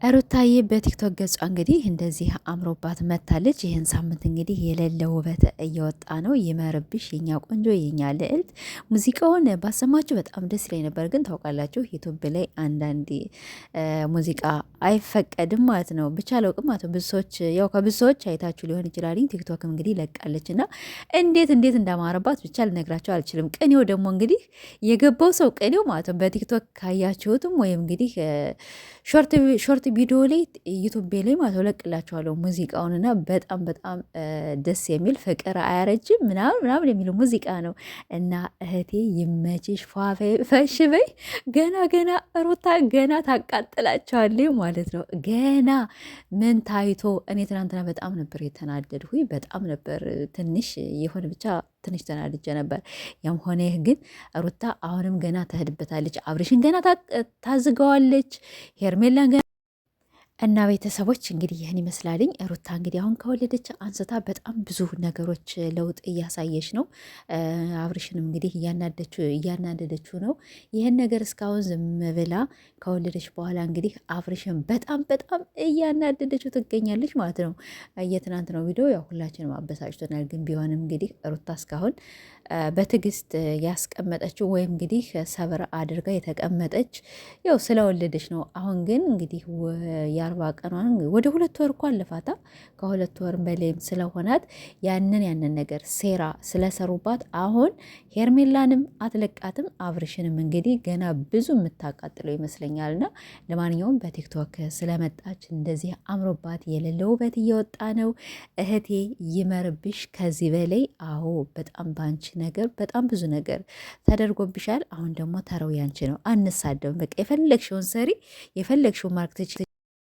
ሩታዬ በቲክቶክ ገጿ እንግዲህ እንደዚህ አምሮባት መታለች። ይህን ሳምንት እንግዲህ የሌለ ውበት እየወጣ ነው። ይመርብሽ የኛ ቆንጆ የኛ ልዕልት። ሙዚቃውን ባሰማችሁ በጣም ደስ ላይ ነበር፣ ግን ታውቃላችሁ ዩቱብ ላይ አንዳንድ ሙዚቃ አይፈቀድም ማለት ነው። ብቻ አላውቅም ማለት ነው። ብዙ ሰዎች ያው ከብዙ ሰዎች አይታችሁ ሊሆን ይችላል። ቲክቶክም እንግዲህ ለቃለች እና እንዴት እንዳማረባት ብቻ ልነግራቸው አልችልም። ቅኔው ደግሞ እንግዲህ የገባው ሰው ቅኔው ማለት ነው። በቲክቶክ ካያችሁትም ወይም እንግዲህ ሾርት ቪዲዮ ላይ ዩቱብ ላይ ማለት እለቅላችኋለሁ ሙዚቃውን እና በጣም ደስ የሚል ፍቅር አያረጅም ምናምን የሚለው ሙዚቃ ነው እና እህቴ ይመችሽ፣ ፈሽ በይ። ገና ሩታ ገና ታቃጥላቸዋለች ማለት ነው። ገና ምን ታይቶ እኔ ትናንትና በጣም ነበር የተናደድኩኝ። በጣም ነበር ትንሽ የሆነ ብቻ ትንሽ ተናድጄ ነበር። ያም ሆነ ይህ ግን ሩታ አሁንም ገና ትሄድበታለች። አብርሽን ገና ታዝገዋለች። ሄርሜላን እና ቤተሰቦች እንግዲህ ይህን ይመስላልኝ። ሩታ እንግዲህ አሁን ከወለደች አንስታ በጣም ብዙ ነገሮች ለውጥ እያሳየች ነው። አብርሽንም እንግዲህ እያናደደችው ነው። ይህን ነገር እስካሁን ዝም ብላ ከወለደች በኋላ እንግዲህ አብርሽን በጣም እያናደደችው ትገኛለች ማለት ነው። የትናንት ነው ቪዲዮ ያው ሁላችንም አበሳጭቶናል። ግን ቢሆንም እንግዲህ ሩታ እስካሁን በትዕግስት ያስቀመጠችው ወይም እንግዲህ ሰብር አድርጋ የተቀመጠች ያው ስለወለደች ነው። አሁን ግን እንግዲህ የአርባ ቀኗን ወደ 2 ወር እኮ አለፋታ። ከ2 ወር በላይም ስለሆናት ያንን ነገር ሴራ ስለሰሩባት አሁን ሄርሜላንም አትለቃትም። አብርሽንም እንግዲህ ገና ብዙ የምታቃጥለው ይመስለኛልና ለማንኛውም በቲክቶክ ስለመጣች እንደዚህ አምሮባት የሌለ ውበት እየወጣ ነው። እህቴ ይመርብሽ ከዚህ በላይ። አዎ በጣም ባንቺ ነገር በጣም ብዙ ነገር ተደርጎብሻል። አሁን ደግሞ ተረው ያንቺ ነው። አንሳደብም። በቃ የፈለግሽውን ሰሪ የፈለግሽውን ማርክተች